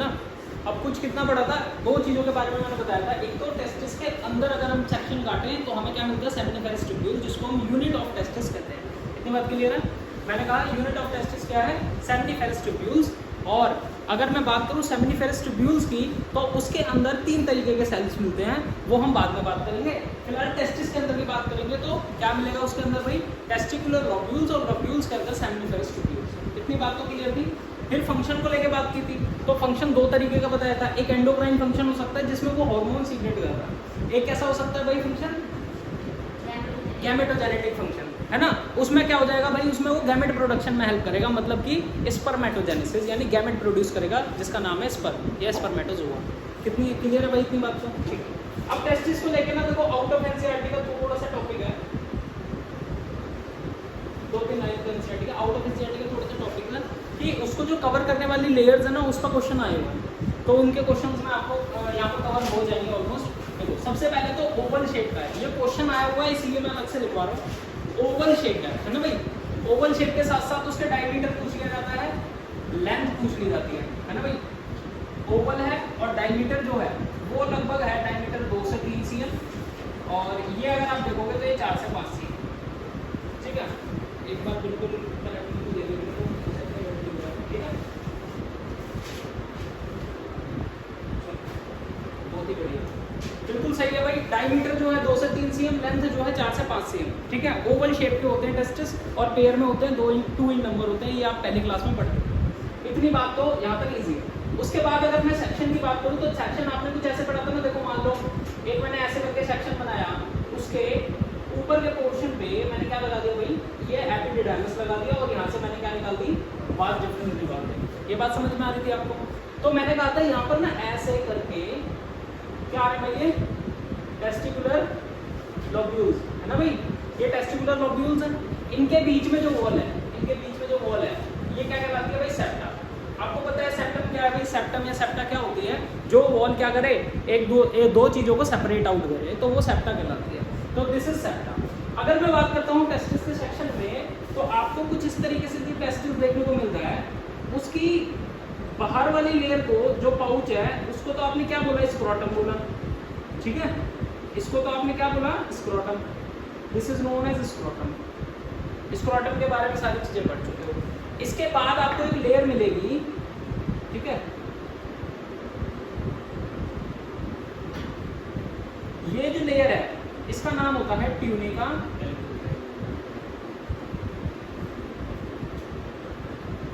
ना। अब कुछ कितना पड़ा था, दो चीज़ों के बारे में मैंने बताया था। एक तो टेस्टिस के अंदर अगर हम सेक्शन काटें तो हमें क्या मिलता है, सेमिनिफेरस ट्यूब्यूल, जिसको हम यूनिट ऑफ टेस्टिस कहते हैं। इतनी बात क्लियर है। मैंने कहा यूनिट ऑफ टेस्टिस क्या है, सेमिनिफेरस ट्यूब्यूल्स। और अगर मैं बात करूँ सेमिनिफेरस ट्यूब्यूल्स की, तो उसके अंदर 3 तरीके के सेल्स मिलते हैं, वो हम बाद में बात करेंगे। फिलहाल टेस्टिस के अंदर की बात करेंगे तो क्या मिलेगा उसके अंदर भाई, टेस्टिकुलर लोब्यूल्स और लोब्यूल्स के अंदर सेमिनिफेरस ट्यूब्यूल्स। इतनी बात तो क्लियर थी। फिर फंक्शन को लेके बात की थी, तो फंक्शन 2 तरीके का बताया था। एक एंडोक्राइन फंक्शन हो सकता है जिसमें वो हार्मोन सीक्रेट कर रहा है। एक कैसा हो सकता है भाई फंक्शन, गैमेटोजेनेटिक फंक्शन, है ना। उसमें क्या हो जाएगा भाई, उसमें वो गैमेट प्रोडक्शन में हेल्प करेगा, मतलब कि स्पर्मेटोजेनेसिस, यानी गैमेट प्रोड्यूस करेगा, जिसका नाम है स्पर्म या स्पर्मेटोजोआ। कितनी क्लियर है भाई इतनी बात तो, ठीक है। अब टेस्टिस को लेके ना देखो, आउट ऑफ एनसीईआरटी का थोड़ा सा टॉपिक है, 2-3 लाइन का एनसीईआरटी का, आउट ऑफ एनसीईआरटी का थोड़ा सा टॉपिक है कि उसको जो कवर करने वाली लेयर्स है ना, उसका क्वेश्चन आएगा, तो उनके क्वेश्चंस में आपको यहाँ पर कवर हो जाएंगे ऑलमोस्ट। देखो सबसे पहले तो ओवल शेप का है, ये क्वेश्चन आया हुआ है इसलिए मैं अलग से लिखवा रहा हूँ। ओवल शेप है ना भाई। ओवल शेप के साथ साथ उसके डायमीटर पूछ लिया जाता है, लेंथ पूछ ली जाती है ना भाई। ओवल है और डायमीटर जो है वो लगभग है, डायमीटर 2 से 3 cm, और ये अगर आप देखोगे तो ये 4 से 5 cm। ठीक है, एक बार बिल्कुल करेक्ट दे दो, ठीक है, बहुत ही बढ़िया, बिल्कुल सही है भाई। डायमीटर जो है 2 से 3 cm, लेंथ जो है 4 से 5 cm। ठीक है, ओवल शेप के होते हैं टेस्टिस, और पेयर में होते हैं 2 इन नंबर होते हैं, ये आप पहली क्लास में पढ़ते हैं। इतनी बात तो यहाँ तक इजी है। उसके बाद अगर मैं सेक्शन की बात करूँ तो सेक्शन आपने कुछ ऐसे पढ़ा था ना, देखो मान लो एक मैंने ऐसे करके सेक्शन बनाया, उसके ऊपर के पोर्शन पे मैंने क्या लगा दिया भाई, ये एपिडिडाइमिस लगा दिया, और यहाँ से मैंने क्या निकाल दी, वास डिफरेंस निकाल दी। ये बात समझ में आ रही थी आपको। तो मैंने कहा था यहाँ पर ना ऐसे करके क्या आ रहा है भाई, ये टेस्टिकुलर लोब्यूल्स है ना भाई, ये टेस्टिकुलर लोब्यूल्स हैं। इनके बीच में जो वॉल है, इनके बीच में जो वॉल है, ये क्या कहलाती है भाई, सेप्टा। आपको पता है सेप्टम क्या है भाई, सेप्टम या सेप्टा क्या होती है, जो वॉल क्या करे, दो चीजों को सेपरेट आउट करे, तो वो सेप्टा कहलाती है। तो दिस इज सेप्टा। अगर मैं बात करता हूँ टेस्टिस के सेक्शन में, तो आपको कुछ इस तरीके से जो टेस्टिस देखने को मिलता है, उसकी बाहर वाली लेयर को, जो पाउच है, उसको तो आपने क्या बोला, स्क्रोटम बोला। ठीक है, इसको तो आपने क्या बोला, scrotum. This is known as scrotum. Scrotum के बारे में सारी चीजें पढ़ चुके हो। इसके बाद आपको एक लेयर मिलेगी, ठीक है, ये जो लेयर है इसका नाम होता है ट्यूनिका।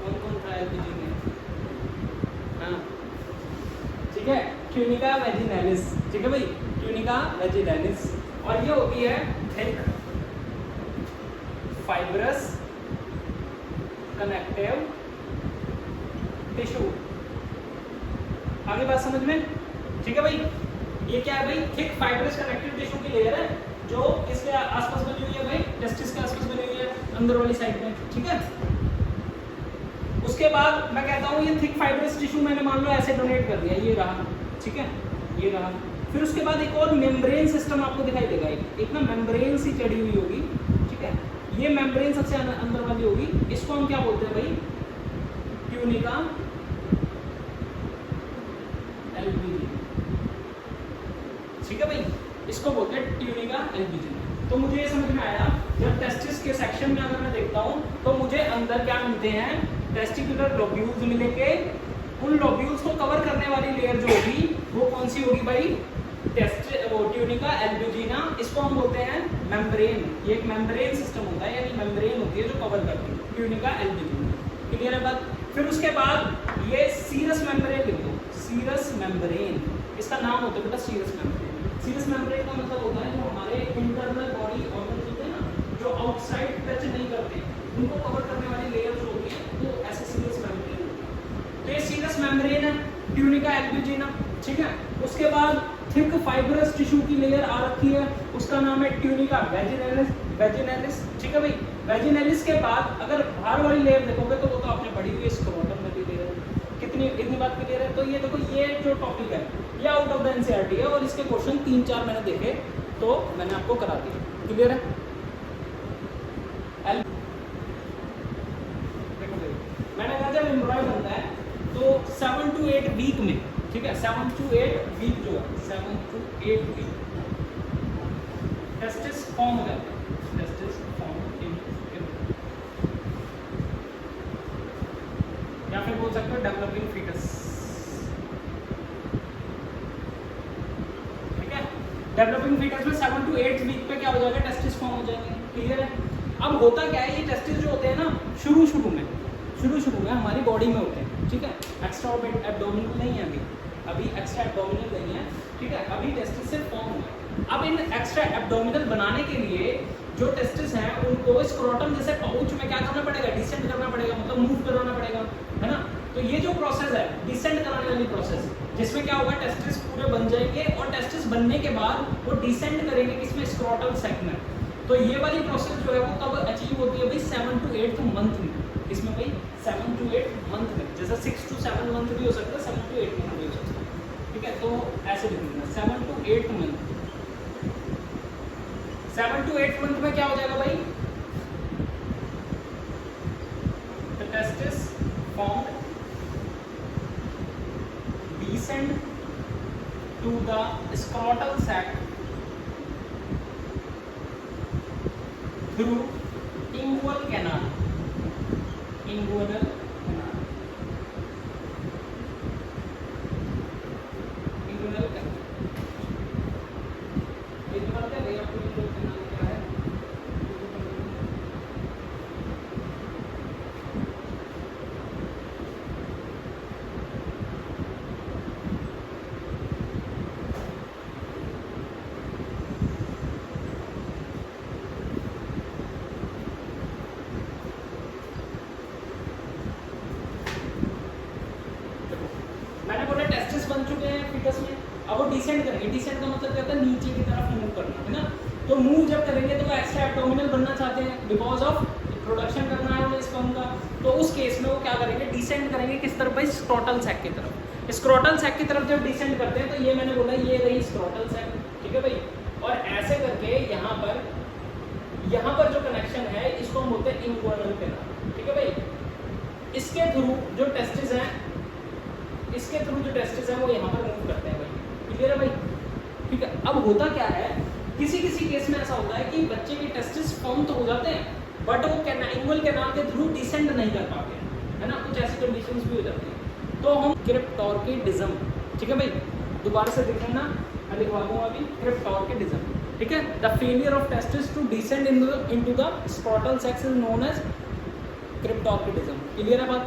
कौन था एलपीजी में, हाँ ठीक है, ट्यूनिका वेजिनैलिस। ठीक है भाई, ट्यूनिका वेजिनैलिस। और ये होती है थिक फाइब्रस कनेक्टिव टिश्यू। आगे बात समझ में, ठीक है भाई। ये क्या है भाई, थिक फाइब्रस कनेक्टिव टिश्यू की लेयर है, जो किसके आसपास बनी हुई है भाई, टेस्टिस के आसपास बनी हुई है, अंदर वाली साइड में। ठीक है, उसके बाद मैं कहता हूँ ये थिक फाइब्रस टिश्यू मैंने मान लो ऐसे डोनेट कर दिया, ये रहा, ठीक है, ये रहा। फिर उसके बाद एक और मेम्ब्रेन सिस्टम आपको दिखाई देगा, एक ना मेम्ब्रेन सी चढ़ी हुई होगी। ठीक है, ये मेम्ब्रेन सबसे अंदर वाली होगी, इसको हम क्या बोलते हैं भाई, ट्यूनिका एल्ब्यूजिन। ठीक है भाई, इसको बोलते हैं ट्यूनिका एल्ब्यूजिन। तो मुझे ये समझ में आया, जब टेस्टिस के सेक्शन में अगर मैं देखता हूँ तो मुझे अंदर क्या मिलते हैं, टेस्टिकुलर लोब्यूल्स मिलेंगे। उन लोब्यूल्स को कवर करने वाली लेयर जो होगी वो कौन सी होगी भाई, ट्यूनिका एल्ब्यूजिना। इसको हम बोलते हैं मेम्ब्रेन। ये एक मेम्ब्रेन सिस्टम होता है, यानी मेम्ब्रेन होती है जो कवर करती है, ट्यूनिका एल्ब्यूजिना। क्लियर है बात। फिर उसके बाद ये सीरस मेम्ब्रेन लिख दो, सीरस मेम्ब्रेन, इसका नाम होता है बेटा सीरस मेम्ब्रेन। सीरस मेम्ब्रेन का मतलब होता है जो हमारे इंटरनल बॉडी ऑर्गन होते हैं ना, जो आउटसाइड टच नहीं करते, उनको कवर करने वाली लेयर जो होती है वो ऐसे सीरस मेम्ब्रेन होती है। तो ये सीरस मेम्ब्रेन है, ट्यूनिका एल्ब्यूजिना। ठीक है, उसके बाद थिक फाइब्रस टिश्यू की लेयर आ रखी है, उसका नाम है ट्यूनिका वेजिनैलिस। वेजिनैलिस, ठीक है भाई। वेजिनैलिस के बाद अगर बाहर वाली लेयर देखोगे तो वो तो आपने पढ़ी हुई है, स्क्रोटम वाली लेयर। कितनी इतनी बात क्लियर है। तो ये देखो, ये जो टॉपिक है ये आउट ऑफ द एनसीईआरटी है, और इसके क्वेश्चन 3-4 मैंने देखे तो मैंने आपको करा दिया। क्लियर है। मैंने कहा जब एम्ब्रॉय बनता है तो 7 to 8 वीक में, ठीक है, 7 to 8 वीक जो है 7 to 8 वीक टेस्टिस फॉर्म हो जाता है, टेस्टिस फॉर्म इन, या फिर बोल सकते हो डेवलपिंग फीटस, ठीक है। डेवलपिंग फीटस में 7 to 8 वीक पे क्या हो जाएगा, टेस्टिस फॉर्म हो जाएंगे, क्लियर है। अब होता क्या है, ये टेस्टिस जो होते हैं ना शुरू में हमारी बॉडी में होते हैं, ठीक है, एक्स्ट्रा एब्डोमिनल नहीं है अभी एक्स्ट्रा एब्डोमिनल नहीं है, ठीक है, अभी टेस्टिस से फॉर्म हुआ है। अब इन एक्स्ट्रा एब्डोमिनल बनाने के लिए जो टेस्टिस हैं उनको स्क्रोटम जैसे पाउच में क्या करना पड़ेगा, डिसेंड करना पड़ेगा, मतलब मूव करवाना पड़ेगा, है ना। तो ये जो प्रोसेस है डिसेंड कराने वाली प्रोसेस, जिसमें क्या होगा, टेस्टिस पूरे बन जाएंगे और टेस्टिस बनने के बाद वो डिसेंड करेंगे किसमें, स्क्रोटल सैक में। तो ये वाली प्रोसेस जो है वो कब अचीव होती है भाई, 7 to 8 मंथ में, इसमें भाई 7 to 8 मंथ में, जैसा 6 to 7 मंथ भी हो सकता है, 7 to 8 मंथ भी हो सकता है, ठीक है। तो ऐसे लिखना 7 to 8 मंथ, 7 to 8 मंथ में क्या हो जाएगा भाई, the testis formed descend to the scrotal sac through inguinal canal, inguinal canal, inguinal canal। ये तो बात है भाई, आपको inguinal canal क्या है, मैंने बोला टेस्टिस बन चुके हैं फीटस में, अब वो डिसेंड करेंगे, डिसेंड का मतलब क्या होता है, नीचे की तरफ मूव करना, है ना। तो मूव जब करेंगे तो वो एक्स्ट्रा एब्डोमिनल बनना चाहते हैं, बिकॉज ऑफ प्रोडक्शन करना है उन्हें स्पर्म का। तो उस केस में वो क्या करेंगे, डिसेंड करेंगे किस तरफ भाई, स्क्रोटल सैक की तरफ। स्क्रोटल सैक की तरफ जब डिसेंड करते हैं तो ये मैंने बोला ये रही स्क्रोटल सैक, ठीक है भाई। और ऐसे करके यहाँ पर जो कनेक्शन है इसको हम बोलते हैं इंगुइनल कैनाल, ठीक है भाई। इसके थ्रू जो टेस्टिस हैं, इसके थ्रू जो टेस्टिस हैं वो यहाँ पर मूव करते हैं भाई, क्लियर है भाई, ठीक है। अब होता क्या है, किसी केस में ऐसा होता है कि बच्चे के टेस्टिस फॉर्म तो हो जाते हैं बट वो इंगुइनल कैनाल के थ्रू डिसेंड नहीं कर पाते हैं, है ना, कुछ ऐसी कंडीशंस भी हो जाती हैं। तो हम क्रिप्टोर्किडिज्म, ठीक है भाई, दोबारा से देख लेना, मैं लिखवा दूंगा अभी, क्रिप्टोर्किडिज्म, ठीक है। The failure of testis to descend into the scrotal sac is known as cryptorchidism, clear है बात।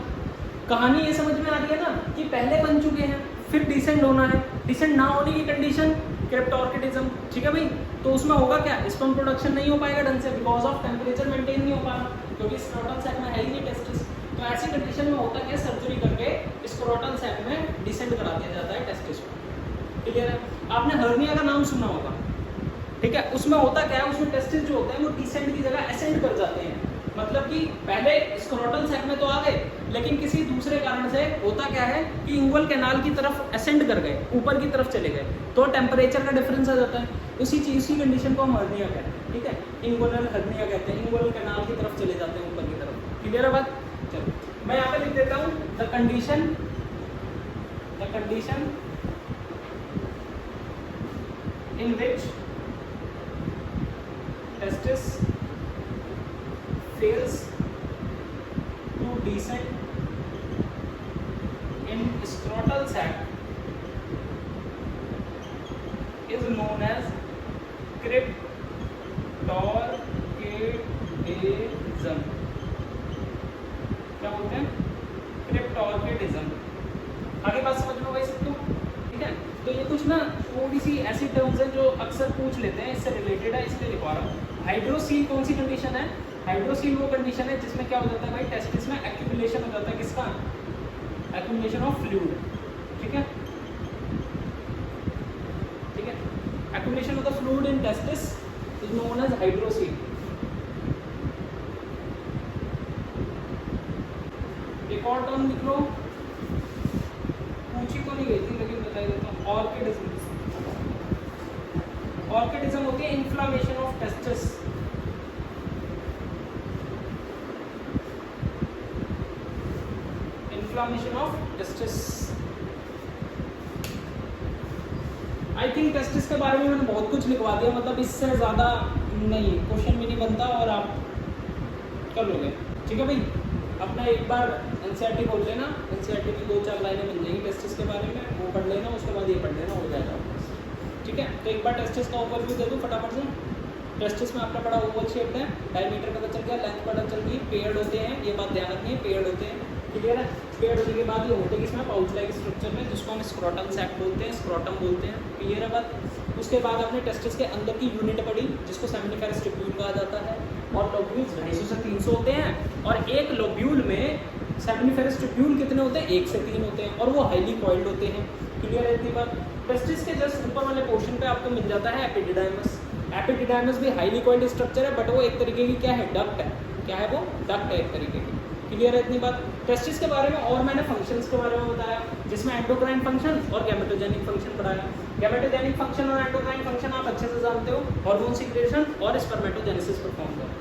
कहानी ये समझ में आ रही है ना कि पहले बन चुके हैं फिर डिसेंड होना है, डिसेंड ना होने की कंडीशन क्रिप्टोर्किडिज्म, ठीक है भाई। तो उसमें होगा क्या, स्पर्म प्रोडक्शन नहीं हो पाएगा ढंग से, बिकॉज ऑफ टेम्परेचर मेंटेन नहीं हो पा रहा, क्योंकि स्क्रोटल सैक में है ही नहीं टेस्टिस। तो ऐसी कंडीशन में होता क्या, सर्जरी करके स्क्रोटल सैक में डिसेंड करा दिया जाता है टेस्टिस को, क्लियर है। आपने हर्निया का नाम सुना होगा, ठीक है। उसमें होता क्या है, उसमें टेस्टिस जो होते हैं वो डिसेंड की जगह असेंड कर जाते हैं, मतलब कि पहले स्क्रोटल सैक में तो आ गए लेकिन किसी दूसरे कारण से होता क्या है कि इंगुइनल कैनाल की तरफ असेंड कर गए, ऊपर की तरफ चले गए, तो टेम्परेचर का डिफरेंस आ जाता है। उसी कंडीशन को हम हर्निया कहते हैं, ठीक है, इंगुइनल हर्निया कहते हैं, इंगुइनल कैनाल की तरफ चले जाते हैं ऊपर की तरफ, क्लियर है बात। चलो मैं यहाँ पे लिख देता हूँ, the condition in which testis fails to descend in scrotal sac is known as क्रिप्टोर्किडिज्म। क्या बोलते हैं, क्रिप्टोर्किडिज्म। आगे बात समझ लो भाई सबको, ठीक है। तो ये कुछ ना थोड़ी सी ऐसी टर्म्स हैं जो अक्सर पूछ लेते हैं, इससे रिलेटेड है इसलिए लिखवा रहा हूँ। हाइड्रोसील कौन सी कंडीशन है, हाइड्रोसील वो कंडीशन है जिसमें क्या हो जाता है भाई, टेस्टिस में एक्यूमुलेशन हो जाता है, किसका, एक्यूमुलेशन ऑफ फ्लूइड, ठीक है, ठीक है। Accumulation of the fluid in testis is known as hydrocele. एक और टर्म लिख लो, पूछी तो नहीं गई थी लेकिन बता देता हूँ, ऑर्किडिज्म। ऑर्किडिज्म होती है inflammation of testis, inflammation of testis. I think testis के बारे में मैंने बहुत कुछ लिखवा दिया, मतलब इससे ज़्यादा नहीं क्वेश्चन भी नहीं बनता और आप कर लोगे। ठीक है भाई, अपना एक बार एनसीईआरटी खोल लेना, एनसीईआरटी की 2-4 लाइनें मिल जाएंगी टेस्टिस के बारे में, वो पढ़ लेना, उसके बाद ये पढ़ लेना, हो जाएगा। ठीक है, तो एक बार टेस्टिस का ओवरव्यू दे दूँ फटाफट से। टेस्टिस में आपका बड़ा ओवल शेप्ड है, डायमीटर पता चल गया, लेंथ पता चल गई, पेयर्ड होते हैं, ये बात ध्यान रखनी है, पेयर्ड होते हैं। क्लियर है? पेयर्ड होने के बाद ये होते हैं किसमें, पाउच लाइक स्ट्रक्चर में, जिसको हम स्क्रोटम सैक बोलते हैं, स्क्रोटम बोलते हैं। क्लियर है बात? उसके बाद आपने टेस्टिस के अंदर की यूनिट पढ़ी जिसको सेमिनिफेरस ट्यूब्यूल कहा जाता है, और लोब्यूल्स 250 से 300 होते हैं, और एक लोब्यूल में सेमिनिफेरस ट्यूब्यूल कितने होते हैं, 1 से 3 होते हैं, और वो हाईली कॉइल्ड होते हैं। क्लियर है इतनी बात? टेस्टिस के जस्ट ऊपर वाले पोर्शन पे आपको मिल जाता है एपिडिडाइमस। एपिडिडाइमस भी हाईली कॉइल्ड स्ट्रक्चर है, बट वो एक तरीके की क्या है, डक्ट है। क्या है वो? डक्ट है एक तरीके की। क्लियर है इतनी बात? टेस्टिस के बारे में और मैंने फंक्शंस के बारे में बताया, जिसमें एंडोक्राइन फंक्शन और गैमेटोजेनिक फंक्शन पढ़ाया। गैमेटोजेनिक फंक्शन और एंडोक्राइन फंक्शन आप अच्छे से जानते हो, हार्मोन सीक्रेशन और स्पर्मेटोजेनेसिस परफॉर्म करते हैं।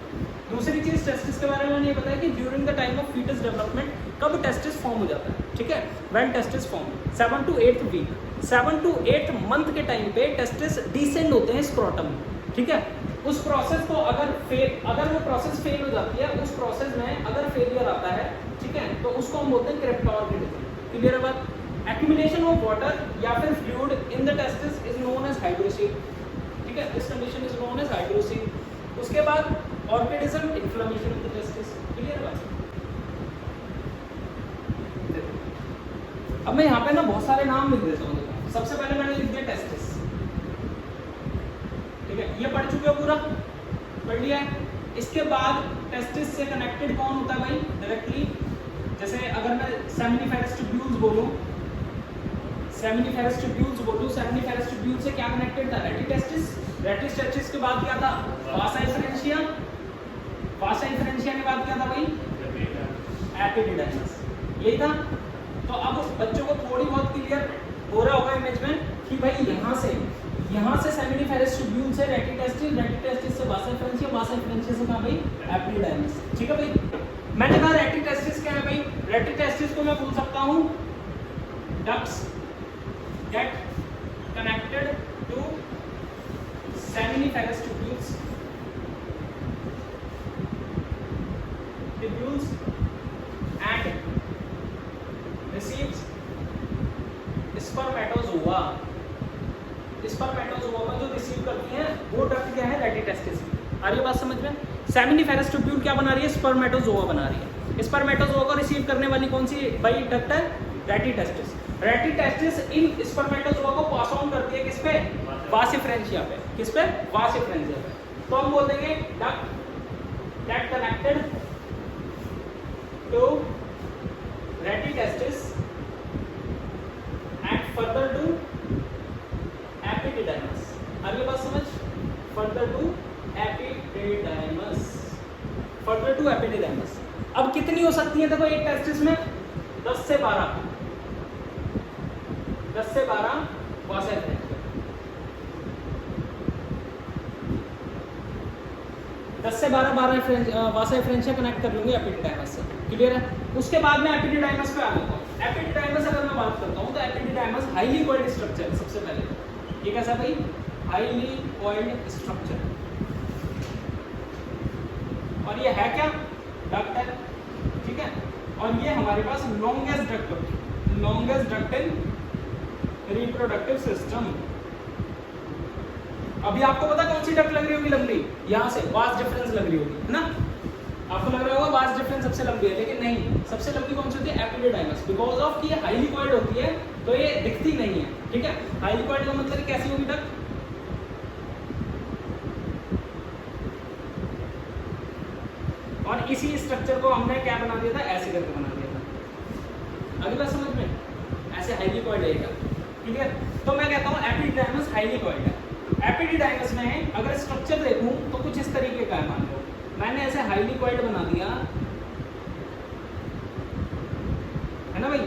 दूसरी चीज टेस्टिस के बारे में मैंने ये बताया कि during the time of fetus development कब टेस्टिस फॉर्म हो जाता है। ठीक है, when testis form 7 to 8th week, 7 to 8th month के टाइम पे टेस्टिस डिसेंड होते हैं स्क्रोटम में। ठीक है, उस प्रोसेस को अगर वो प्रोसेस फेल हो जाती है, उस प्रोसेस में अगर फेलियर आता है, ठीक है, तो उसको हम बोलते हैं क्रेप्टोर्गिडिज्म। क्लियर है बात? एक्यूमुलेशन ऑफ वाटर या फिर fluid in the testis is known as hydrocele. ठीक है, this condition is known as hydrocele. उसके बाद orchitis, inflammation of the testis. Clear बात? अब मैं यहाँ पे ना बहुत सारे नाम लिख देता हूँ। सबसे पहले मैंने लिख दिया टेस्टिस। ठीक है, ये पढ़ चुके हो, पूरा पढ़ लिया है। इसके बाद टेस्टिस से कनेक्टेड कौन होता है भाई डायरेक्टली? जैसे अगर मैं सेमिनिफेरस ट्यूब्यूल्स बोलूं, सेमिनिफेरस ट्यूब्यूल से क्या कनेक्टेड था? रेटिटेस्टिस। रेटिटेस्टिस के बाद क्या था? वासा डिफरेंशिया। वासा डिफरेंशिया के बाद क्या था भाई? एपिडिडाइमस। यही था। तो अब बच्चों को थोड़ी बहुत क्लियर हो रहा होगा इमेज में कि भाई यहाँ से सेमिनिफेरस ट्यूब्यूल से रेटिटेस्टिस, रेटिटेस्टिस से वासा डिफरेंशिया, वासा डिफरेंशिया से कहाँ भाई? एपिडिडाइमस। ठीक है भाई, मैंने कहा रेटिटेस्टिस क्या है भाई? रेटिटेस्टिस को मैं बोल सकता हूँ ducts get connected to seminiferous tubules and receives spermatozoa। Spermatozoa को जो रिसीव करती है वो डक्ट क्या है? रेटिटेस्टिस। आ रही है बात समझ में? सेमिनिफेरस ट्यूब्यूल क्या बना रही है? स्पर्मेटोजोआ बना रही है। स्पर्मेटोजोआ को रिसीव करने वाली कौन सी भाई डक्ट है? रेटिटेस्टिस। रेटिटेस्टिस इन स्पर्मेटोजोआ को पास ऑन करती है किस पे? वास डिफरेंशिया पे। किस पे? वास डिफरेंशिया पे। तो हम बोल देंगे duct that connected to rete testis and further to epididymis. अगली बात समझ? Further to epididymis. Further to epididymis. अब कितनी हो सकती है? देखो एक टेस्टिस में 10 से 12 वासा डिफरेंशिया, 10 से 12 वासा डिफरेंशिया कनेक्ट कर लूंगी एपिडिडाइमस से। क्लियर है? उसके बाद में एपिडिडाइमस पे आ जाता हूँ। एपिडिडाइमस अगर मैं बात करता हूँ तो एपिडिडाइमस हाईली कॉइल्ड स्ट्रक्चर है। सबसे पहले ये कैसा भाई? Highly coiled structure. और ये है क्या? डक्ट है। ठीक है, और ये हमारे पास longest duct in reproductive system. अभी आपको पता कौन सी डक्ट लग रही होगी लंबी? यहाँ से वास डिफरेंस लग रही होगी, है ना? आपको लग रहा होगा वास डिफरेंस सबसे लंबी है, लेकिन नहीं, सबसे लंबी कौन सी होती है? एपिडिडाइमस। बिकॉज ऑफ कि ये हाईली कॉइल्ड होती है तो ये दिखती नहीं है। ठीक है, हाईली कॉइल्ड का मतलब कैसी होगी डक्ट? और इसी स्ट्रक्चर को हमने क्या बना दिया था? ऐसे करके बना दिया था। अगली बात समझ में? ऐसे हाईली कॉइल्ड है। ठीक है, तो मैं कहता हूँ एपिडिडाइमस हाईली कॉइल्ड है। एपिडिडाइमस में अगर स्ट्रक्चर देखूं तो कुछ इस तरीके का है। मान लो मैंने ऐसे हाईली कॉइल्ड बना दिया, है ना भाई?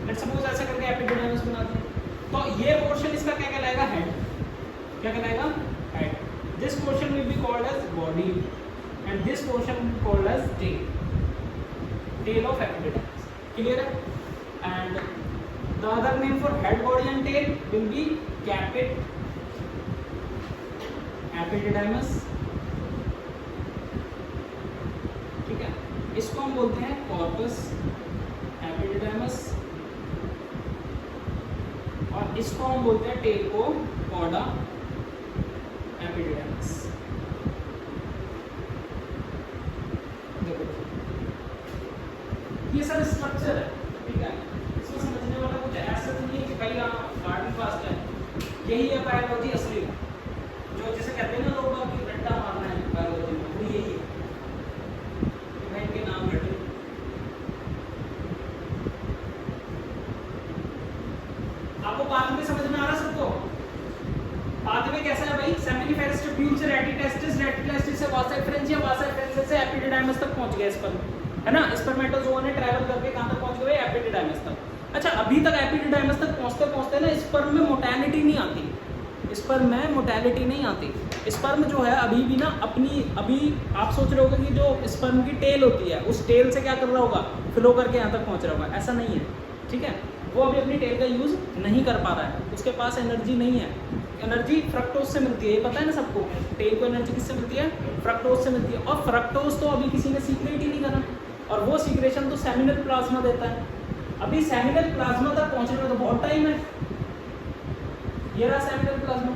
लेट्स सपोज ऐसे करके एपिडिडाइमस बना दिया, तो ये पोर्शन इसका क्या कहलाएगा? हेड। क्या कहलाएगा? Head. This portion will be called as body and this portion will be called as tail. Tail of epididymis. Clear है? And the other name for head, body and tail will be caput epididymis. ठीक है, इसको हम बोलते हैं corpus epididymis और इसको हम बोलते हैं टेल को कॉर्डा एपिडिडाइमस। देखो ये सब स्ट्रक्चर है, ठीक है, इसको समझने वाला कुछ ऐसा नहीं है कि भाई गार्डन फास्ट है, यही है बायोलॉजी असली, जो जिसे कहते हैं ना लोग कि रट्टा मारना है बायोलॉजी में, वो यही है। भाई इनके नाम रटे, आपको बात में समझ में आ रहा सबको? पाथवे कैसा है भाई? सेमिनिफेरस ट्यूब्यूल से रेटिटेस्टिस, रेटिटेस्टिस से वासा डिफरेंशिया, वासा डिफरेंशिया से एपिडिडाइमस तक पहुंच गए स्पर्म, है ना? स्पर्मेटोजोआ ने ट्रैवल करके कहां तक पहुंच गए? एपिडिडाइमस तक। अच्छा, अभी तक एपिडिडाइमस तक पहुंचते पहुंचते ना स्पर्म में मोर्टेलिटी नहीं आती, स्पर्म में मोर्टेलिटी नहीं आती। स्पर्म जो है अभी भी ना अपनी, अभी आप सोच रहे होगे कि जो स्पर्म की टेल होती है उस टेल से क्या कर रहा होगा? फ्लो करके यहाँ तक पहुँच रहा होगा, ऐसा नहीं है, ठीक है? वो अभी अपनी टेल का यूज नहीं कर पा रहा है, उसके पास एनर्जी नहीं है। एनर्जी फ्रक्टोज से मिलती है, ये पता है ना सबको? टेल को एनर्जी किससे मिलती है? फ्रक्टोज से मिलती है, और फ्रक्टोज तो अभी किसी ने सीक्रेट ही नहीं करा, और वो सीक्रेशन तो सेमिनल प्लाज्मा देता है। अभी सेमिनल प्लाज्मा तक पहुंचने में तो बहुत टाइम है। ये रहा सेमिनल प्लाज्मा,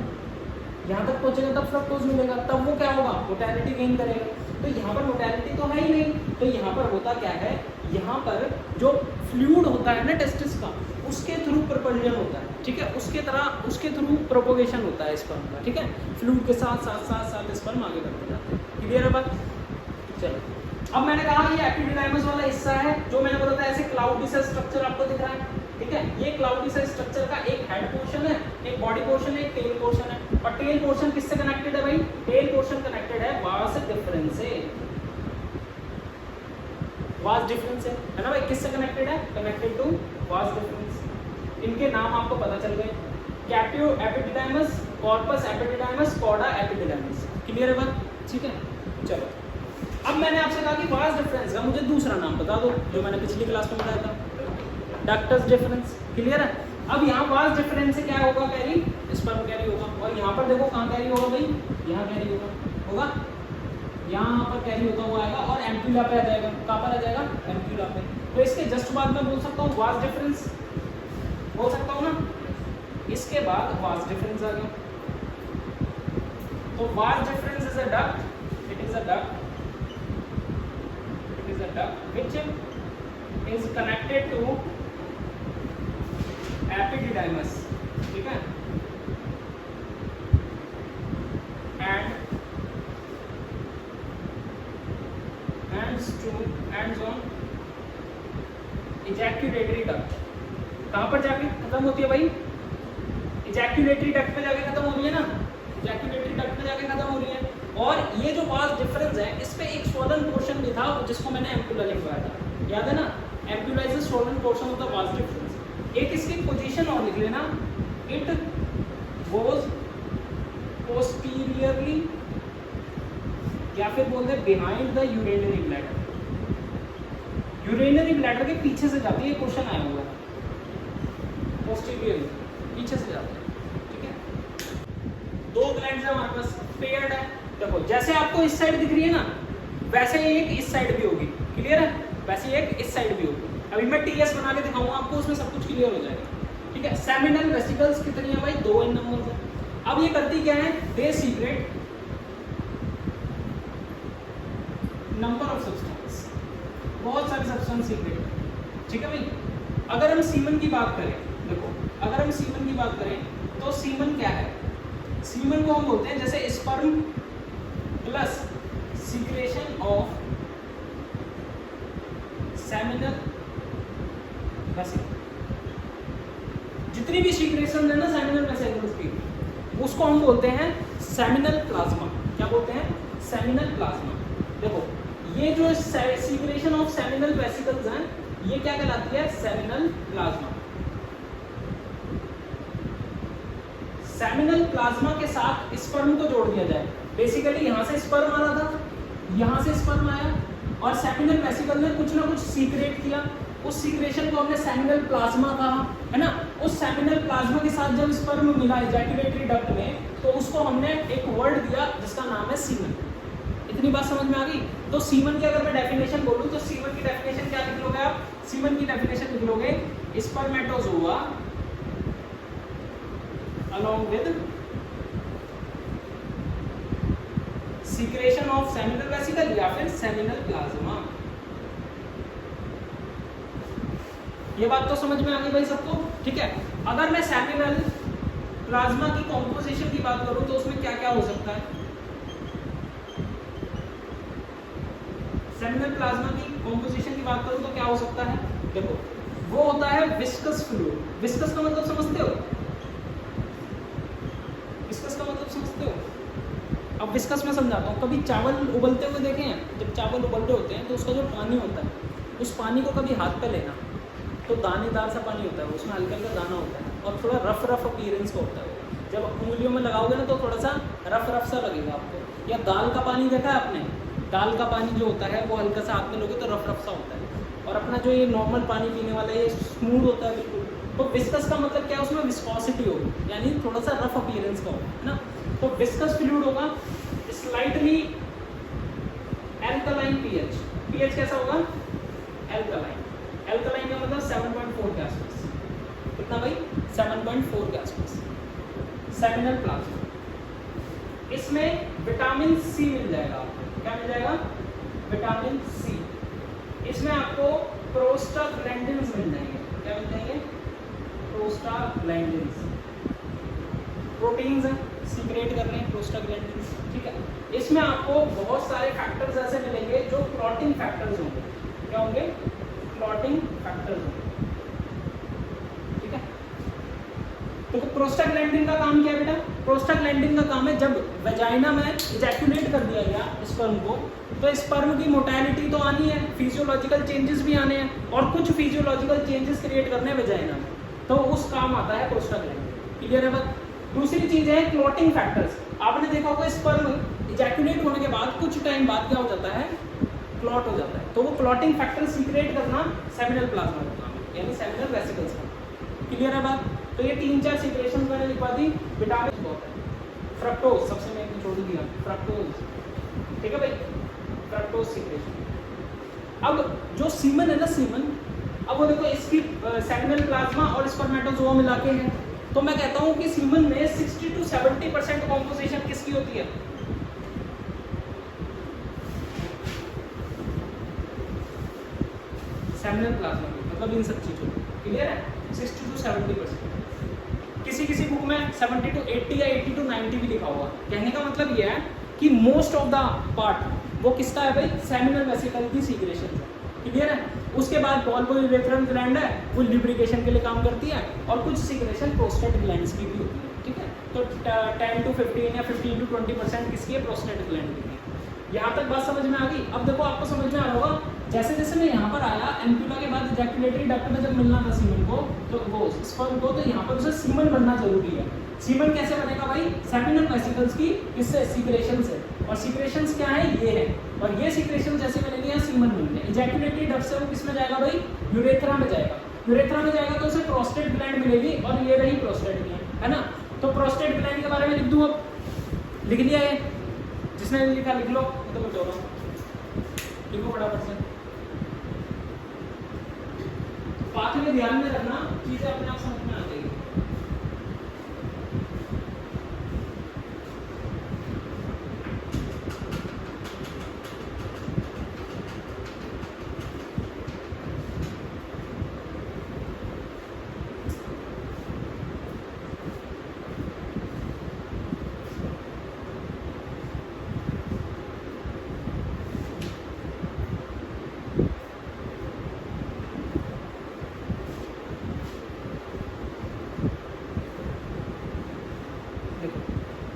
यहाँ तक पहुंचेगा तब फ्रक्टोज मिलेगा, तब वो क्या होगा? मोर्टेलिटी गेन करेगा। तो यहाँ पर मोर्टेलिटी तो है ही नहीं, तो यहाँ पर होता क्या है? यहाँ पर जो फ्लूइड होता है ना टेस्टिस का, उसके थ्रू प्रोपल्जन होता है, ठीक है? उसके थ्रू प्रोपोगेशन होता है स्पर्म का, ठीक है? फ्लूइड के साथ साथ साथ साथ स्पर्म आगे बढ़ते जाते हैं। क्लियर है बात? चलो, अब मैंने कहा ये एपिडिडाइमस वाला हिस्सा है, जो मैंने बोला था ऐसे क्लाउडी सा स्ट्रक्चर आपको दिख रहा है, ठीक है? ये क्लाउडी सा स्ट्रक्चर का एक हेड पोर्शन है, एक बॉडी पोर्शन है, एक टेल पोर्शन है। और टेल पोर्शन किससे कनेक्टेड है भाई? टेल पोर्शन कनेक्टेड है वास डिफरेंस से, वास डिफरेंस है ना भाई? किससे कनेक्टेड है? Connected to vas deferens. इनके नाम आपको पता चल गए, caput epididymis, corpus epididymis, cauda epididymis. Clear है बात? ठीक है, चलो। अब मैंने आपसे कहा कि वास डिफरेंस का मुझे दूसरा नाम बता दो, जो मैंने पिछली क्लास में बताया था, डक्टस डिफरेंस। क्लियर है? अब यहाँ वास डिफरेंस से क्या होगा? कैरी, स्पर्म कैरी होगा, और यहाँ पर देखो कहाँ कैरी होगा भाई? यहाँ कैरी होगा, यहाँ पर कैरी होता हुआ आएगा और एम्प्यूला पे आ जाएगा। कहाँ पर आ जाएगा? एम्प्यूला पे। तो इसके जस्ट बाद में बोल सकता हूँ वास डिफरेंस, बोल सकता हूँ ना? इसके बाद वास डिफरेंस आ गया। तो vas deferens is a duct, it is a duct, it is a duct which is connected to epididymis, ठीक है? Ends on ejaculatory duct. कहाँ पर जाके खत्म होती है भाई? इजैक्यूलेटरी डक्ट पे जाके खत्म हो रही है ना, इजैक्यूलेटरी डक्ट पे जाके खत्म हो रही है। और ये जो वास डिफरेंस है, इस पे एक स्वॉलन पोर्शन भी था जिसको मैंने एम्प्यूला लिखवाया था, याद है ना? Ampulla is a swollen portion of the vas deferens. एक इसकी पोजीशन और लिख लेना, इट गोज पोस्टीरियरली, या फिर बोलते हैं behind the urinary bladder. Urinary bladder के पीछे से जाती है, क्वेश्चन आया हुआ है, पोस्टीरियरली पीछे से जाती है, ठीक है? दो ग्लैंड्स है हमारे पास, पेयर्ड है। देखो जैसे आपको इस साइड दिख रही है ना, वैसे एक इस साइड भी होगी। क्लियर है? वैसे एक इस साइड भी होगी। अभी मैं टीएस बना के दिखाऊंगा आपको, उसमें सब कुछ क्लियर हो जाएगा, ठीक है? सेमिनल वेसिकल्स कितनी है भाई? 2 इन नंबर है। अब ये करती क्या है? दे सीक्रेट नंबर ऑफ सब्सटेंस, बहुत सारे सब्सटेंस सीक्रेट, ठीक है भाई? अगर हम सीमन की बात करें, देखो अगर हम सीमन की बात करें तो सीमन क्या है? सीमन को हम बोलते हैं जैसे sperm plus secretion of seminal vesicle. जितनी भी सीक्रेशन है ना सेमिनल वेसिकल्स की, उसको हम बोलते हैं सेमिनल प्लाज्मा। क्या बोलते हैं? Seminal plasma. देखो ये जो सीक्रेशन ऑफ सेमिनल वेसिकल्स हैं, ये क्या कहलाती है? Seminal plasma. सेमिनल प्लाज्मा के साथ स्पर्म को जोड़ दिया जाए। बेसिकली यहाँ से स्पर्म आ रहा था, यहाँ से स्पर्म आया, और सेमिनल वेसिकल ने कुछ ना कुछ सीक्रेट किया, उस सीक्रेशन को हमने सेमिनल प्लाज्मा कहा, है ना। उस सेमिनल प्लाज्मा के साथ जब स्पर्म मिला इजैकुलेटरी डक्ट में, तो उसको हमने एक वर्ड दिया जिसका नाम है सीमन। इतनी बात समझ में आ गई। तो सीमन की अगर मैं डेफिनेशन बोलूं तो सीमन की डेफिनेशन क्या लिख लोगे आप? सीमन की डेफिनेशन लिख लोगे spermatozoa along with secretion of seminal vesicle या फिर seminal plasma। ये बात तो समझ में आ गई भाई सबको, ठीक है। अगर मैं सेमिनल प्लाज्मा की कॉम्पोजिशन की बात करूं तो उसमें क्या क्या हो सकता है? सेमिनल प्लाज्मा की कॉम्पोजिशन की बात करूं तो क्या हो सकता है? देखो, वो होता है विस्कस फ्लूइड। विस्कस का मतलब समझते हो? विस्कस का मतलब समझते हो? अब विस्कस में समझाता हूँ। कभी चावल उबलते हुए देखे हैं? जब चावल उबलते होते हैं तो उसका जो पानी होता है, उस पानी को कभी हाथ पे लेना तो दानेदार सा पानी होता है, उसमें हल्का हल्का दाना होता है और थोड़ा रफ रफ अपीयरेंस का होता है। जब उंगलियों में लगाओगे ना तो थोड़ा सा रफ रफ सा लगेगा आपको। या दाल का पानी देखा है आपने? दाल का पानी जो होता है वो हल्का सा हाथ में लोगे तो रफ रफ सा होता है, और अपना जो ये नॉर्मल पानी पीने वाला है ये स्मूथ होता है बिल्कुल। तो विस्कस का मतलब क्या है? उसमें विस्कोसिटी होगी, यानी थोड़ा सा रफ अपीयरेंस का होगा, है ना। तो विस्कस फ्लूइड होगा, स्लाइटली एल्कलाइन पीएच। पीएच कैसा होगा? एल्कलाइन। एल्कलाइन का मतलब 7.4 के आसपास। कितना भाई? 7.4 के आसपास। सेमिनल प्लाज्मा, इसमें विटामिन सी मिल जाएगा आपको। क्या मिल जाएगा? Vitamin C. इसमें आपको प्रोस्टाग्लैंडिन्स मिल जाएंगे। क्या मिल जाएंगे? प्रोस्टाग्लैंडिन्स। प्रोटीन्स हैं, सीक्रेट कर रहे हैं प्रोस्टाग्लैंडिन्स, ठीक है। इसमें आपको बहुत सारे फैक्टर्स ऐसे मिलेंगे जो क्लॉटिंग फैक्टर्स होंगे। क्या होंगे? क्लॉटिंग फैक्टर्स होंगे, ठीक है। तो प्रोस्टाग्लैंडिन का काम क्या है बेटा? प्रोस्टाग्लैंडिन का काम है, जब वेजाइना में इजैकुलेट कर दिया गया स्पर्म को, तो स्पर्म की मोटालिटी तो आनी है, फिजियोलॉजिकल चेंजेस भी आने हैं, और कुछ फिजियोलॉजिकल चेंजेस क्रिएट करने हैं वेजाइना में, तो उस काम आता है प्रोस्टाग्लैंडिन। क्लियर है बात? दूसरी चीज है क्लॉटिंग फैक्टर्स। आपने देखा होगा स्पर्म इजैकुलेट होने के बाद कुछ टाइम बाद क्या हो जाता है? क्लॉट हो जाता है। तो वो क्लॉटिंग फैक्टर सीक्रेट करना सेमिनल प्लाज्मा का काम है, यानी सेमिनल वेसिकल्स का। क्लियर है बात? तो ये 3-4 सीक्रेशन मैंने लिखवा दी। विटामिन बहुत है, फ्रक्टोज सबसे मैंने छोड़ दिया, फ्रक्टोज, ठीक है भाई, फ्रक्टोज सीक्रेशन। अब जो सीमन है ना, सीमन, अब वो देखो इसकी सेमिनल प्लाज्मा और स्पर्मेटोजोआ मिला के है, तो मैं कहता हूं कि सीमन में 60 to 70% कॉम्पोजिशन किसकी होती है? सेमिनल प्लाज्मा की, मतलब इन सब चीजों की। क्लियर है? 60 to 70%। किसी किसी बुक में 70 to 80 या 80 to 90 भी लिखा होगा। कहने का मतलब यह है कि मोस्ट ऑफ द पार्ट वो किसका है भाई? सेमिनल वेसिकल की सीक्रेशन है। क्लियर है? उसके बाद बॉल्बोयूरेथ्रल ग्लैंड है, वो लिब्रिकेशन के लिए काम करती है, और कुछ सीक्रेशन प्रोस्टेट ग्लैंड्स की भी होती है, ठीक है। तो 10 to 15 या 15 to 20% किसकी है? प्रोस्टेट ग्लैंड की है। यहाँ तक बात समझ में आ गई? अब देखो आपको समझ में आ रहा होगा, जैसे जैसे मैं यहाँ पर आया एम्पुला के बाद इजैकुलेटरी डक्ट में जब मिलना था सीमन को, तो वो स्पर्म को, तो यहाँ पर उसे सीमन बनना जरूरी है। सीमन कैसे बनेगा भाई? सेमिनल वेसिकल्स की इससे सीक्रेशन से, और सीक्रेशंस क्या है? ये है, और ये सीक्रेशन जैसे बनेंगे यहाँ सीमन बनेंगे। इजैकुलेटरी डक्ट से वो किस में जाएगा भाई? यूरेथ्रा में जाएगा। यूरेथ्रा में जाएगा तो उसे प्रोस्टेट ग्लैंड मिलेगी, और ये रही प्रोस्टेट ग्लैंड, है ना। तो प्रोस्टेट ग्लैंड के बारे में लिख दूँ? अब लिख दिया ये, जिसने लिखा लिख लो, तो मैं बोल रहा हूँ, लिखो फटाफट से। बात में ध्यान में रखना, चीजें अपने आप समझ में आ जाएगी।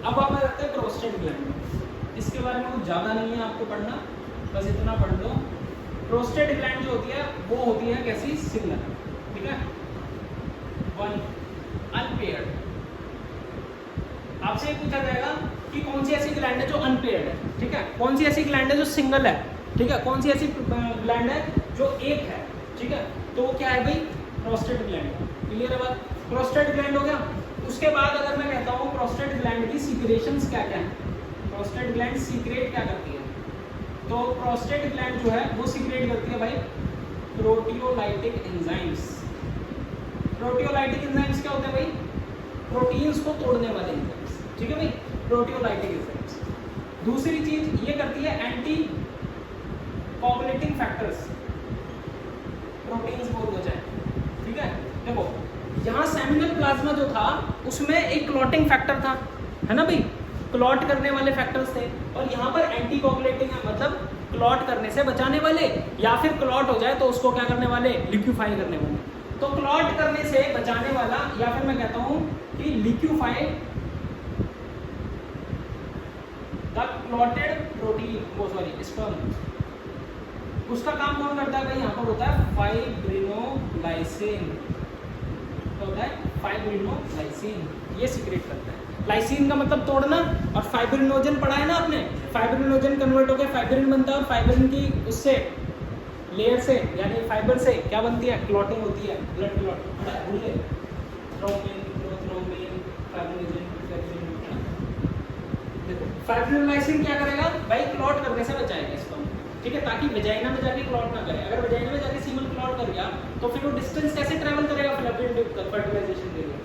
अब आप आते हैं प्रोस्टेट ग्लैंड में। इसके बारे में कुछ ज़्यादा नहीं है आपको पढ़ना, बस इतना पढ़ लो। प्रोस्टेट ग्लैंड जो होती है वो होती है कैसी? सिंगल, ठीक है, वन, अनपेयर्ड। आपसे पूछा जाएगा कि कौन सी ऐसी ग्लैंड है जो अनपेयर्ड है, ठीक है, कौन सी ऐसी ग्लैंड है जो सिंगल है, ठीक है, कौन सी ऐसी ग्लैंड है जो एक है, ठीक है, तो वो क्या है भाई, प्रोस्टेट ग्लैंड। क्लियर है बात, प्रोस्टेट ग्लैंड हो गया। उसके बाद अगर मैं कहता हूँ प्रोस्टेट ग्लैंड की सीक्रेशंस क्या क्या है, प्रोस्टेट ग्लैंड सीक्रेट क्या करती है, तो प्रोस्टेट ग्लैंड जो है वो सीक्रेट करती है भाई प्रोटियोलाइटिक एंजाइम्स। प्रोटियोलाइटिक एंजाइम्स क्या होते हैं भाई, प्रोटीन्स को तोड़ने वाले एंजाइम्स, ठीक है भाई, प्रोटियोलाइटिक एंजाइम्स। दूसरी चीज ये करती है एंटी कोगुलेटिंग फैक्टर्स, प्रोटीन्स बहुत हो जाए, ठीक है। देखो यहाँ सेमिनल प्लाज्मा जो था उसमें एक क्लॉटिंग फैक्टर था, है ना भाई, क्लॉट करने वाले फैक्टर्स थे, और यहाँ पर एंटी कोगुलेटिंग है, मतलब क्लॉट करने से बचाने वाले, या फिर क्लॉट हो जाए तो उसको क्या करने वाले, लिक्विफाई करने वाले। तो क्लॉट करने से बचाने वाला, या फिर मैं कहता हूँ कि लिक्विफाई द क्लॉटेड प्रोटीन, वो सॉरी स्पर्म, उसका काम कौन करता है भाई, यहाँ पर होता है फाइब्रिनोलाइसिन, होता है फाइब्रिनोलाइसिन, ये सीक्रेट करता है। लाइसिन का मतलब तोड़ना, और फाइब्रिनोजन पढ़ा है ना आपने, फाइब्रिनोजन कन्वर्ट होकर फाइब्रिन बनता है, और फाइब्रिन की उससे लेयर से यानी फाइबर से क्या बनती है, क्लॉटिंग होती है, ब्लड क्लॉट, भूले थ्रोम्बिन, प्रोथ्रोम्बिन, फाइब्रिनोजन, देखो फाइब्रिनोलाइसिन क्या करेगा भाई, क्लॉट करने से बचाएगा इसको, ठीक है, ताकि वेजाइना में जाके क्लॉट ना करे। अगर वेजाइना में जाके सीमन क्लॉट कर गया तो फिर वो डिस्टेंस कैसे ट्रैवल करेगा फैलोपियन ट्यूब तक फर्टिलाइजेशन के लिए।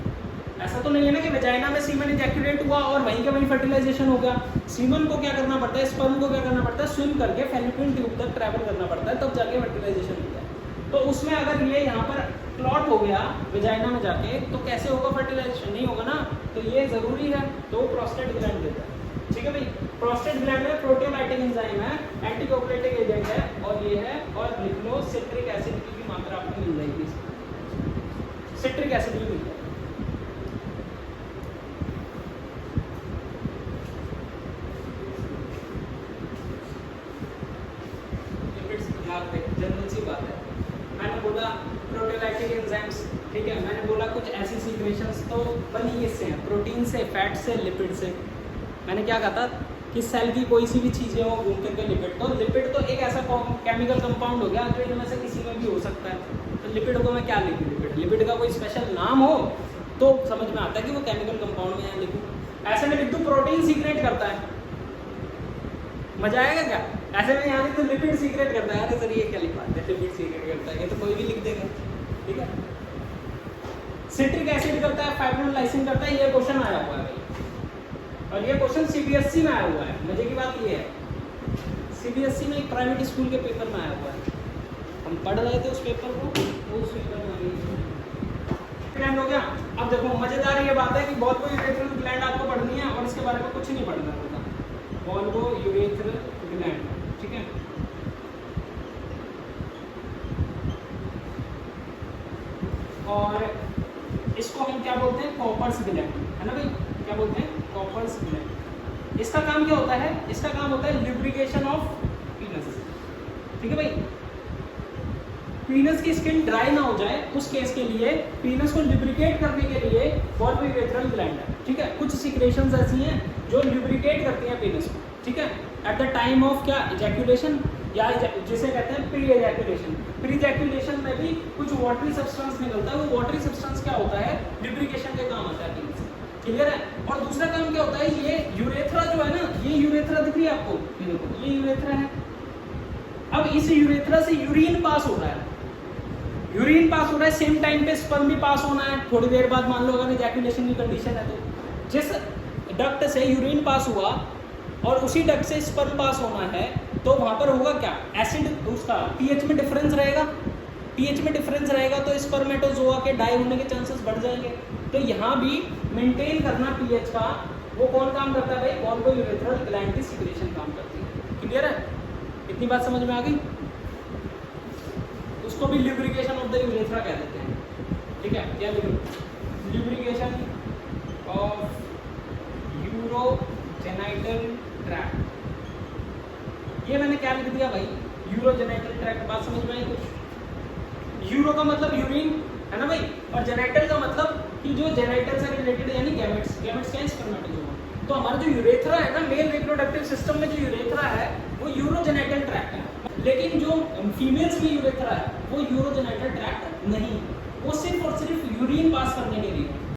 ऐसा तो नहीं है ना कि वेजाइना में सीमन इजैक्यूलेट हुआ और वहीं के वहीं फर्टिलाइजेशन हो गया। सीमन को क्या करना पड़ता है, स्पर्म को क्या करना पड़ता है, स्विम करके फैलोपियन ट्यूब तक ट्रैवल करना पड़ता है, तब जाके फर्टिलाइजेशन होता है। तो उसमें अगर ये यहाँ पर क्लॉट हो गया वेजाइना में जाके तो कैसे होगा फर्टिलाइजेशन, नहीं होगा ना, तो ये जरूरी है, तो वो प्रोस्टेट ग्लैंड देता है, ठीक है भाई। प्रोस्टेट ग्लैंड में प्रोटियोलाइटिक एंजाइम है, एंटीकोगुलेटिंग एजेंट है, और ये है, और लिख लो सिट्रिक एसिड की मात्रा आपको मिल जाएगी, सिट्रिक एसिड भी मिल जाएगी। जनरल सी बात है, मैंने बोला प्रोटियोलाइटिक एंजाइम्स, ठीक है, मैंने बोला कुछ ऐसी सीक्रेशंस तो बनी किससे हैं, प्रोटीन से, फैट से, लिपिड से। मैंने क्या कहा था कि सेल की कोई सी भी चीज़ें हो घूम करके लिपिड, तो लिपिड तो एक ऐसा केमिकल कंपाउंड हो गया जो इनमें से किसी में भी हो सकता है। तो लिपिड को मैं क्या लिखूँ, लिपिड का कोई स्पेशल नाम हो तो समझ में आता है कि वो केमिकल कंपाउंड में लिखूँ, ऐसे में लिख दूँ प्रोटीन सीक्रेट करता है, मजा आएगा क्या। ऐसे में यहाँ तो लिपिड सीक्रेट करता है, अरे सर ये क्या लिखा है, लिपिड सीक्रेट करता है, ये तो कोई भी लिख देगा, ठीक है। सिट्रिक एसिड करता है, फाइब्रिनोलाइसिन करता है, ये क्वेश्चन आया हुआ है, और ये क्वेश्चन सीबीएसई में आया हुआ है। मजे की बात ये है सीबीएसई में एक प्राइवेट स्कूल के पेपर में आया हुआ है, हम पढ़ रहे थे उस पेपर को, उस पेपर में ग्लैंड हो गया। अब देखो मजेदार ये बात है कि वॉल्वो यूरेथ्रल ग्लैंड आपको पढ़नी है और इसके बारे में कुछ नहीं पढ़ना होगा, वॉल्वो यूरेथ्रल ग्लैंड, ठीक है। और इसको हम क्या बोलते हैं, कॉपर्स ग्लैंड, है ना भाई, क्या बोलते हैं, कॉपर्स ग्लैंड। इसका काम क्या होता है, इसका काम होता है लुब्रिकेशन ऑफ पीनस, ठीक है भाई। पीनस की स्किन ड्राई ना हो जाए उस केस के लिए पीनस को लुब्रिकेट करने के लिए वॉल्वो यूरेथ्रल ग्लैंड है, ठीक है। कुछ सिक्रेशंस ऐसी हैं जो लुब्रिकेट करती हैं पीनस को, ठीक है, एट द टाइम ऑफ क्या, इजैक्यूलेशन, या जिसे कहते हैं प्री इजैक्यूलेशन। प्री इजैक्यूलेशन में भी कुछ वाटरी सब्सटेंस निकलता है, वो वाटरी सब्सटेंस क्या होता है, लुब्रिकेशन के काम आता है पीनस, क्लियर है। और दूसरा काम क्या होता है, ये यूरेथ्रा जो है ना, ये यूरेथ्रा दिख रही है आपको, ये देखो ये यूरेथ्रा है। अब इस यूरेथ्रा से यूरिन पास हो रहा है, यूरिन पास हो रहा है, सेम टाइम पे स्पर्म भी पास होना है, थोड़ी देर बाद मान लो अगर इजैक्यूलेशन की कंडीशन है तो जिस डक्ट से यूरिन पास हुआ और उसी डक्ट से स्पर्म पास होना है तो वहाँ पर होगा क्या, एसिड, उसका पीएच में डिफरेंस रहेगा, पीएच में डिफरेंस रहेगा तो स्पर्मेटोजोआ के डाई होने के चांसेस बढ़ जाएंगे। तो यहाँ भी मेंटेन करना पीएच का वो कौन काम करता है भाई, वॉल्वो यूरेथ्रल ग्लैंड की सिक्रेशन काम करती है, क्लियर है, इतनी बात समझ में आ गई। उसको भी लुब्रिकेशन ऑफ द यूरेथ्रा कह देते हैं, ठीक है, क्या लुब्रिकेशन ऑफ यूरोजेनाइटल ट्रैक्ट। ये मैंने क्या लिख दिया भाई, यूरोजेनाइटल ट्रैक्ट, बात समझ में आई कुछ। यूरो का मतलब यूरिन है ना भाई, और जेनाइटल का मतलब कि जो जेनाइटल से रिलेटेड यानी गैमेट्स, गैमेट्स क्या है, स्पर्मेटोजोआ। तो हमारा जो यूरेथ्रा है ना, मेल रिप्रोडक्टिव सिस्टम में जो यूरेथ्रा है वो यूरोजेनाइटल ट्रैक्ट है, लेकिन जो फीमेल्स में यूरेथ्रा है वो यूरोजेनिटल ट्रैक्ट नहीं, वो सिर्फ और सिर्फ यूरिन पास करने के लिए।